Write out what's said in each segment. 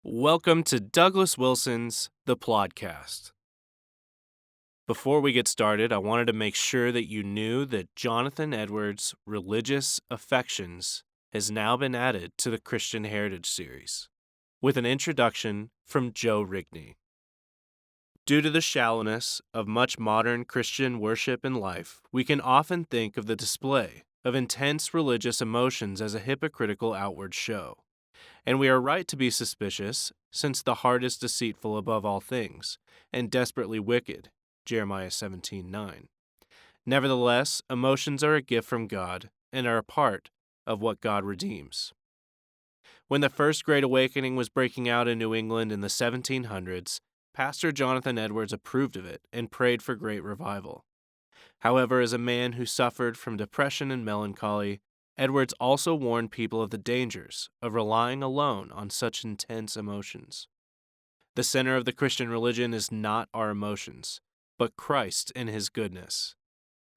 Welcome to Douglas Wilson's The Plodcast. Before we get started, I wanted to make sure that you knew that Jonathan Edwards' Religious Affections has now been added to the Christian Heritage series, with an introduction from Joe Rigney. Due to the shallowness of much modern Christian worship and life, we can often think of the display of intense religious emotions as a hypocritical outward show. And we are right to be suspicious, since the heart is deceitful above all things, and desperately wicked, Jeremiah 17:9. Nevertheless, emotions are a gift from God, and are a part of what God redeems. When the First Great Awakening was breaking out in New England in the 1700s, Pastor Jonathan Edwards approved of it and prayed for great revival. However, as a man who suffered from depression and melancholy, Edwards also warned people of the dangers of relying alone on such intense emotions. The center of the Christian religion is not our emotions, but Christ and His goodness.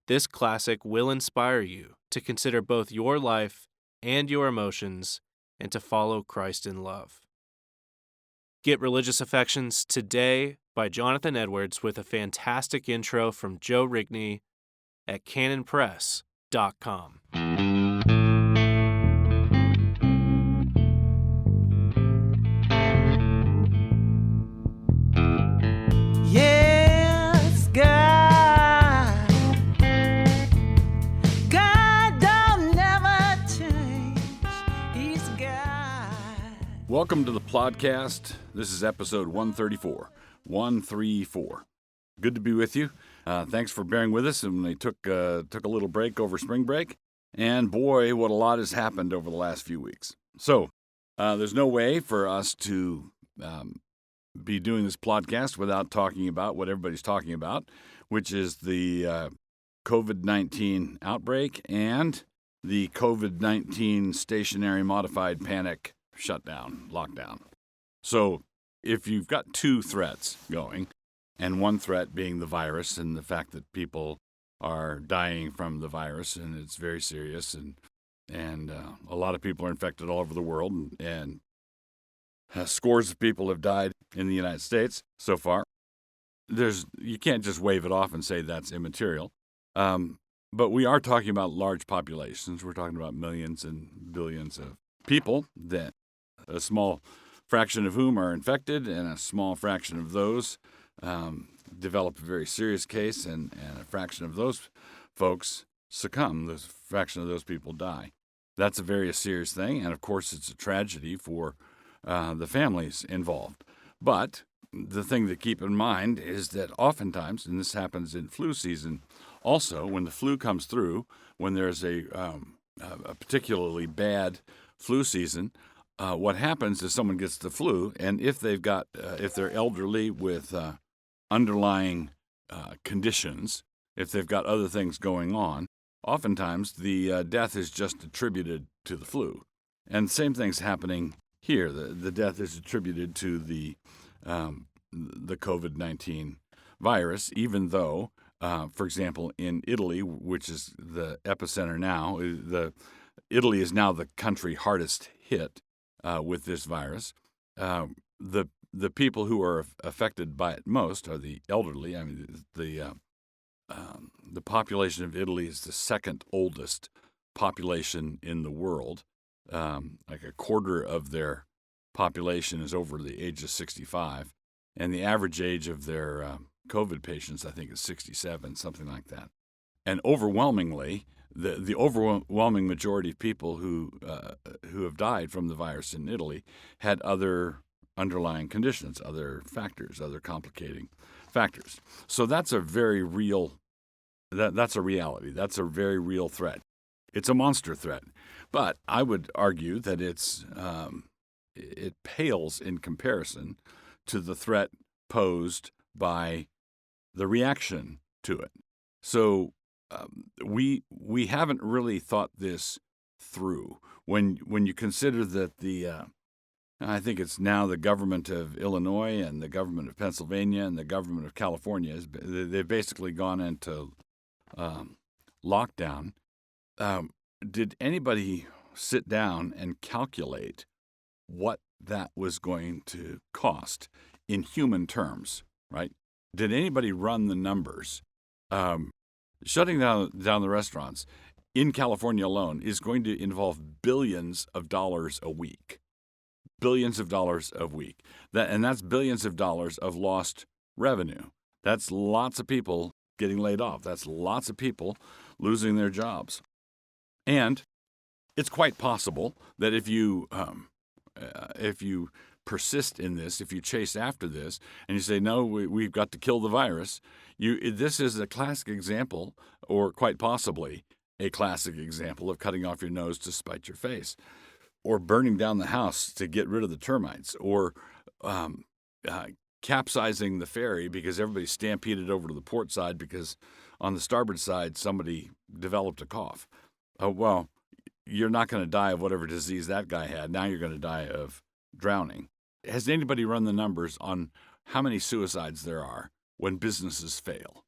This classic will inspire you to consider both your life and your emotions and to follow Christ in love. Get Religious Affections today by Jonathan Edwards with a fantastic intro from Joe Rigney at canonpress.com. Yes, God. God don't never change. He's God. Welcome to the Plodcast. This is episode 134. 134. Good to be with you. Thanks for bearing with us. And we took a little break over spring break. And boy, what a lot has happened over the last few weeks. So there's no way for us to be doing this podcast without talking about what everybody's talking about, which is the COVID-19 outbreak and the COVID-19 stationary modified panic shutdown, lockdown. So if you've got two threats going, and one threat being the virus and the fact that people are dying from the virus, and it's very serious, and a lot of people are infected all over the world, and scores of people have died in the United States so far. You can't just wave it off and say that's immaterial. But we are talking about large populations. We're talking about millions and billions of people, that a small fraction of whom are infected, and a small fraction of those develop a very serious case, and a fraction of those folks succumb. The fraction of those people die. That's a very serious thing, and of course it's a tragedy for the families involved. But the thing to keep in mind is that oftentimes, and this happens in flu season also, when the flu comes through, when there's a particularly bad flu season, what happens is someone gets the flu, and if they're elderly with underlying conditions, if they've got other things going on, oftentimes the death is just attributed to the flu. And the same thing's happening here. The death is attributed to the COVID-19 virus, even though, for example, in Italy, which is the epicenter now, Italy is now the country hardest hit with this virus. The people who are affected by it most are the elderly. I mean, the population of Italy is the second oldest population in the world. Like a quarter of their population is over the age of 65, and the average age of their COVID patients, I think, is 67, something like that. And overwhelmingly, the overwhelming majority of people who have died from the virus in Italy had other underlying conditions, other factors, other complicating factors. So that's a very real. That's a reality. That's a very real threat. It's a monster threat. But I would argue that it pales in comparison to the threat posed by the reaction to it. So we haven't really thought this through. When you consider that I think it's now the government of Illinois and the government of Pennsylvania and the government of California, they've basically gone into lockdown. Did anybody sit down and calculate what that was going to cost in human terms, right? Did anybody run the numbers? Shutting down the restaurants in California alone is going to involve billions of dollars a week. Billions of dollars a week. That's billions of dollars of lost revenue. That's lots of people getting laid off. That's lots of people losing their jobs. And it's quite possible that if you persist in this, if you chase after this, and you say, no, we've got to kill the virus, this is a classic example, or quite possibly a classic example of cutting off your nose to spite your face, or burning down the house to get rid of the termites, or capsizing the ferry because everybody stampeded over to the port side because on the starboard side somebody developed a cough. Well, you're not going to die of whatever disease that guy had. Now you're going to die of drowning. Has anybody run the numbers on how many suicides there are when businesses fail?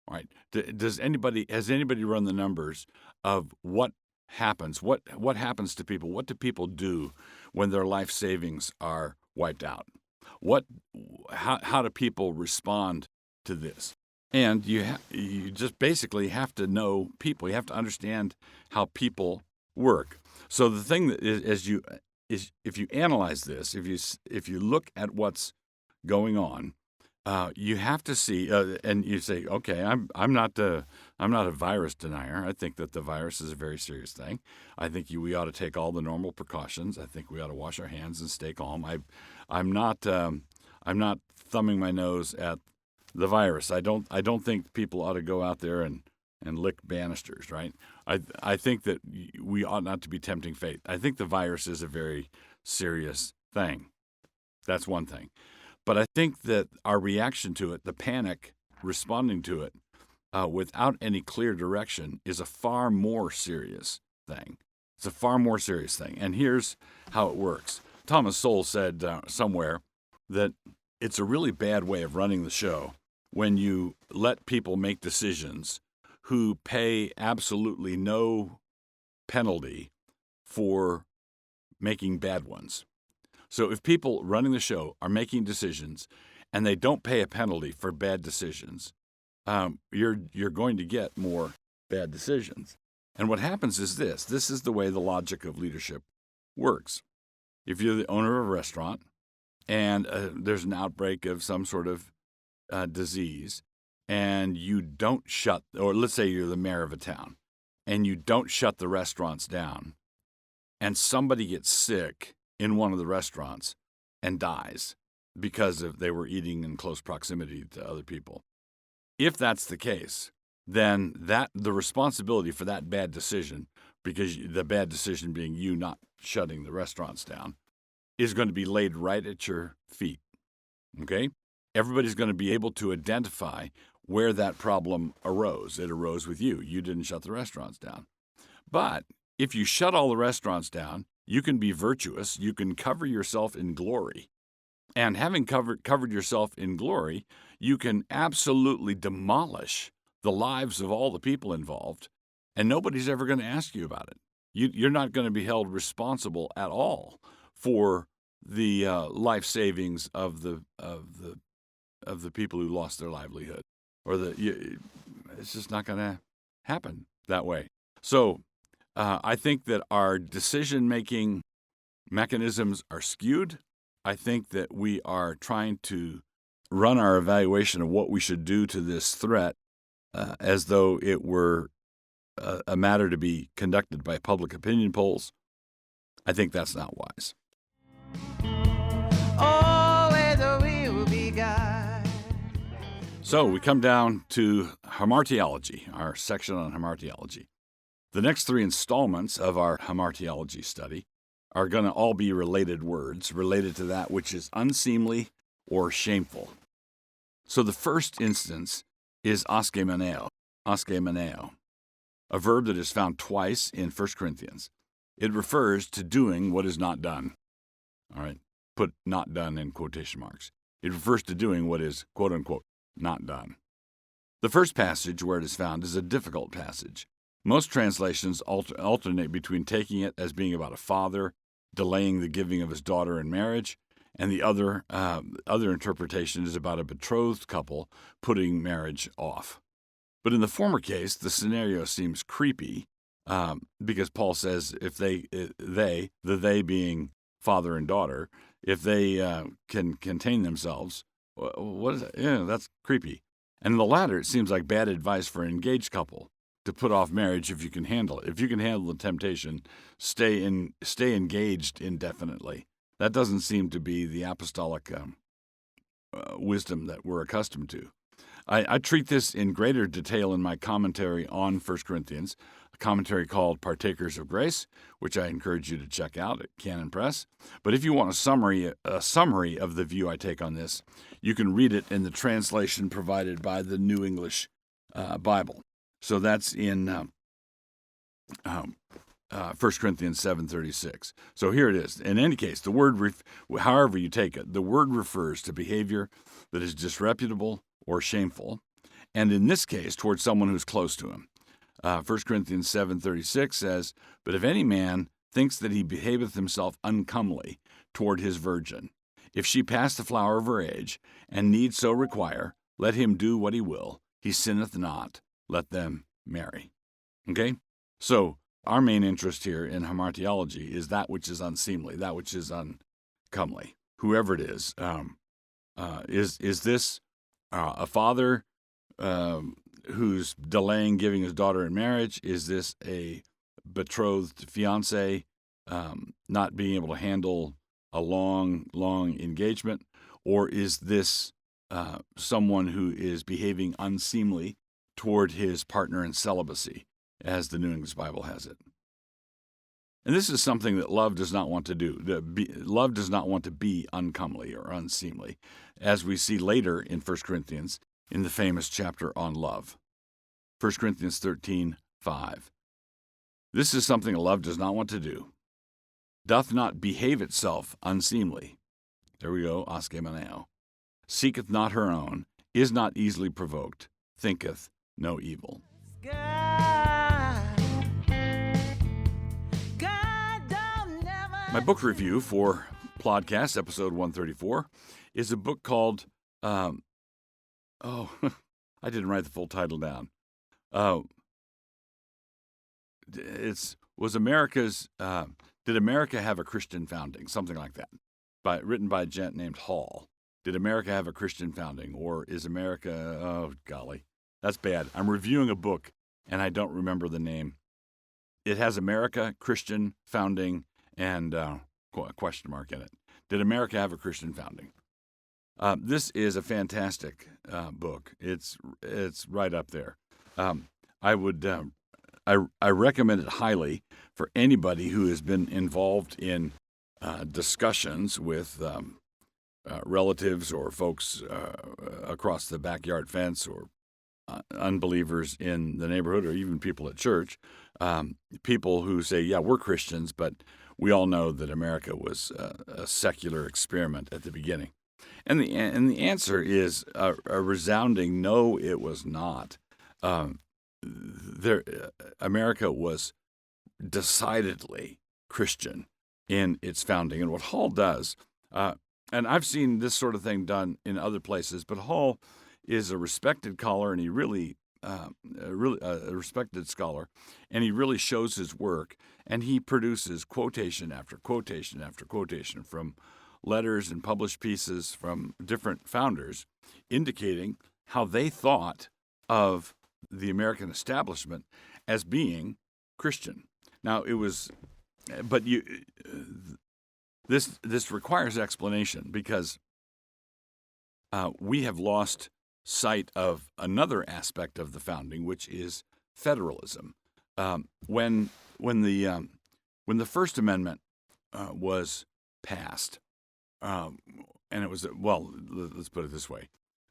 Right? Has anybody run the numbers of what happens? What happens to people? What do people do when their life savings are wiped out? How do people respond to this? And you just basically have to know people. You have to understand how people work. So the thing that is if you analyze this, if you look at what's going on, you have to see, and you say, okay, I'm not a virus denier. I think that the virus is a very serious thing. I think we ought to take all the normal precautions. I think we ought to wash our hands and stay calm. I'm not thumbing my nose at the virus. I don't think people ought to go out there and lick banisters, right? I think that we ought not to be tempting fate. I think the virus is a very serious thing. That's one thing. But I think that our reaction to it, the panic responding to it, without any clear direction, is a far more serious thing. It's a far more serious thing. And here's how it works. Thomas Sowell said somewhere that it's a really bad way of running the show when you let people make decisions who pay absolutely no penalty for making bad ones. So if people running the show are making decisions and they don't pay a penalty for bad decisions, you're going to get more bad decisions. And what happens is this is the way the logic of leadership works. If you're the owner of a restaurant and there's an outbreak of some sort of disease, and you don't shut, or let's say you're the mayor of a town, and you don't shut the restaurants down, and somebody gets sick in one of the restaurants and dies because they were eating in close proximity to other people. If that's the case, then the responsibility for that bad decision, because the bad decision being you not shutting the restaurants down, is going to be laid right at your feet. Okay? Everybody's going to be able to identify where that problem arose. It arose with you. You didn't shut the restaurants down. But if you shut all the restaurants down, you can be virtuous. You can cover yourself in glory. And having covered yourself in glory, you can absolutely demolish the lives of all the people involved, and nobody's ever going to ask you about it. You're not going to be held responsible at all for the life savings of the people who lost their livelihood, or it's just not going to happen that way. So I think that our decision-making mechanisms are skewed. I think that we are trying to run our evaluation of what we should do to this threat as though it were a matter to be conducted by public opinion polls. I think that's not wise. Always will be God. So we come down to Hamartiology, our section on Hamartiology. The next three installments of our Hamartiology study are going to all be related words, related to that which is unseemly or shameful. So the first instance is aschemoneo, a verb that is found twice in 1 Corinthians. It refers to doing what is not done. All right, put not done in quotation marks. It refers to doing what is, quote unquote, not done. The first passage where it is found is a difficult passage. Most translations alternate between taking it as being about a father delaying the giving of his daughter in marriage, and the other interpretation is about a betrothed couple putting marriage off. But in the former case, the scenario seems creepy because Paul says if they being father and daughter, if they can contain themselves, what is that? Yeah, that's creepy. And in the latter, it seems like bad advice for an engaged couple to put off marriage if you can handle it. If you can handle the temptation, stay engaged indefinitely. That doesn't seem to be the apostolic wisdom that we're accustomed to. I treat this in greater detail in my commentary on 1 Corinthians, a commentary called Partakers of Grace, which I encourage you to check out at Canon Press. But if you want a summary of the view I take on this, you can read it in the translation provided by the New English Bible. So that's in 1 Corinthians 7:36. So here it is. In any case, the word, however you take it, the word refers to behavior that is disreputable or shameful, and in this case, towards someone who's close to him. 1 Corinthians 7:36 says, "But if any man thinks that he behaveth himself uncomely toward his virgin, if she pass the flower of her age, and need so require, let him do what he will. He sinneth not. Let them marry." Okay? So our main interest here in hamartiology is that which is unseemly, that which is uncomely. Whoever it is this a father who's delaying giving his daughter in marriage? Is this a betrothed fiance not being able to handle a long engagement? Or is this someone who is behaving unseemly toward his partner in celibacy, as the New English Bible has it? And this is something that love does not want to do. Love does not want to be uncomely or unseemly, as we see later in 1 Corinthians in the famous chapter on love. 1 Corinthians 13:5. This is something love does not want to do. Doth not behave itself unseemly. There we go, aschemoneo. Seeketh not her own, is not easily provoked, thinketh no evil. My book review for Plodcast, episode 134, is a book called, I didn't write the full title down. Did America Have a Christian Founding? Something like that. Written by a gent named Hall. Did America have a Christian founding? Or is America, oh golly, that's bad. I'm reviewing a book and I don't remember the name. It has America, Christian founding, and a question mark in it. Did America have a Christian founding? This is a fantastic book. It's right up there. I recommend it highly for anybody who has been involved in discussions with relatives or folks across the backyard fence, or unbelievers in the neighborhood, or even people at church. People who say, yeah, we're Christians, but we all know that America was a secular experiment at the beginning. And the answer is a resounding no, it was not. America was decidedly Christian in its founding. And what Hall does, and I've seen this sort of thing done in other places, but Hall is a respected scholar, and he really a respected scholar, and he really shows his work, and he produces quotation after quotation after quotation from letters and published pieces from different founders, indicating how they thought of the American establishment as being Christian. Now, this requires explanation, because we have lost sight of another aspect of the founding, which is federalism. When the First Amendment was passed, and it was, let's put it this way.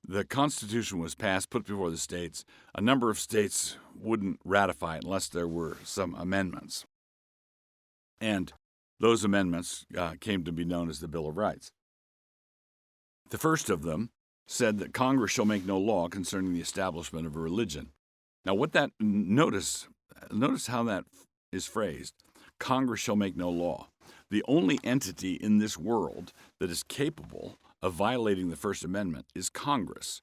The Constitution was passed, put before the states. A number of states wouldn't ratify it unless there were some amendments. And those amendments came to be known as the Bill of Rights. The first of them said that Congress shall make no law concerning the establishment of a religion. Now, notice how that is phrased. Congress shall make no law. The only entity in this world that is capable of violating the First Amendment is Congress.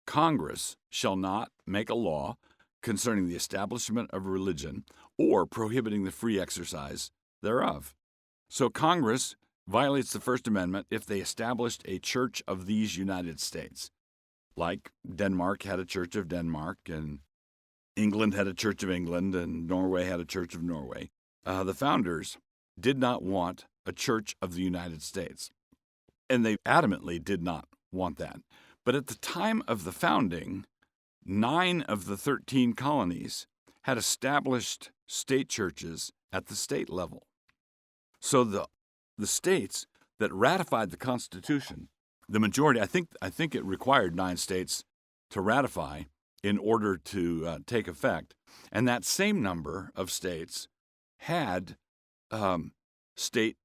Congress shall not make a law concerning the establishment of religion or prohibiting the free exercise thereof. So Congress violates the First Amendment if they established a Church of these United States. Like Denmark had a Church of Denmark, and England had a Church of England, and Norway had a Church of Norway. The founders did not want a Church of the United States, and they adamantly did not want that. But at the time of the founding, 9 of the 13 colonies had established state churches at the state level. So the states that ratified the Constitution, the majority, I think it required 9 states to ratify in order to take effect. And that same number of states had state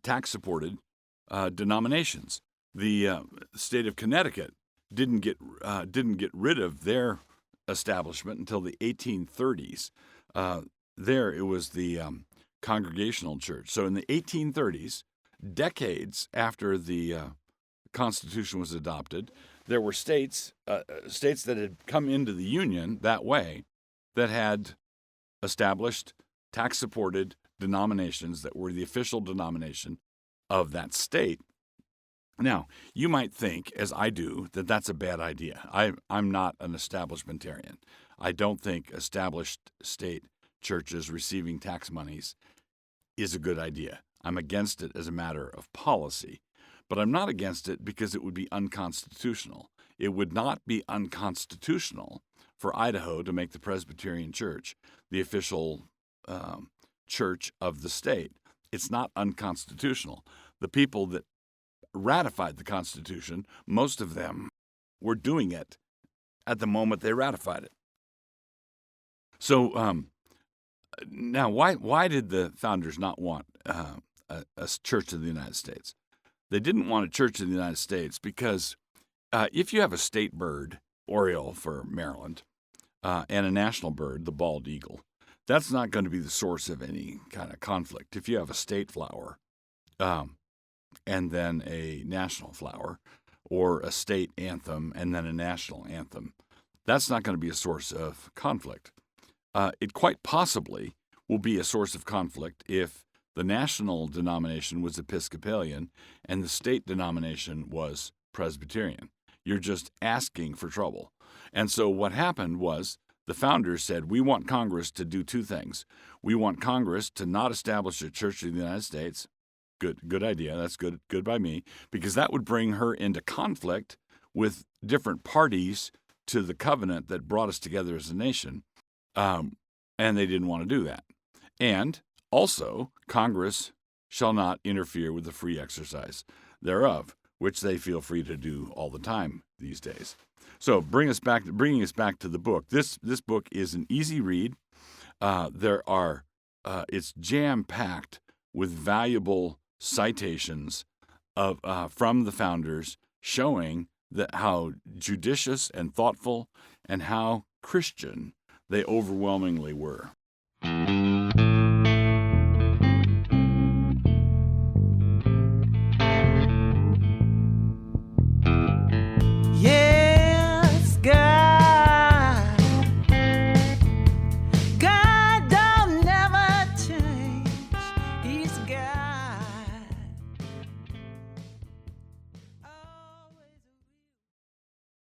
tax-supported denominations. The state of Connecticut didn't get rid of their establishment until the 1830s. There it was the Congregational Church. So in the 1830s, decades after the Constitution was adopted, there were states that had come into the Union that way that had established tax-supported denominations that were the official denomination of that state. Now, you might think, as I do, that that's a bad idea. I'm not an establishmentarian. I don't think established state churches receiving tax monies is a good idea. I'm against it as a matter of policy. But I'm not against it because it would be unconstitutional. It would not be unconstitutional for Idaho to make the Presbyterian Church the official church of the state. It's not unconstitutional. The people that ratified the Constitution, most of them were doing it at the moment they ratified it. So now, why did the founders not want a church of the United States? They didn't want a church of the United States because if you have a state bird, oriole for Maryland, and a national bird, the bald eagle, that's not going to be the source of any kind of conflict. If you have a state flower and then a national flower, or a state anthem and then a national anthem, that's not going to be a source of conflict. It quite possibly will be a source of conflict if the national denomination was Episcopalian and the state denomination was Presbyterian. You're just asking for trouble. And so what happened was the founders said, we want Congress to do 2 things. We want Congress to not establish a church in the United States. Good idea. That's good by me, because that would bring her into conflict with different parties to the covenant that brought us together as a nation. And they didn't want to do that. And also, Congress shall not interfere with the free exercise thereof, which they feel free to do all the time these days. So, bringing us back to the book. This book is an easy read. It's jam-packed with valuable citations from the founders, showing that how judicious and thoughtful and how Christian they overwhelmingly were.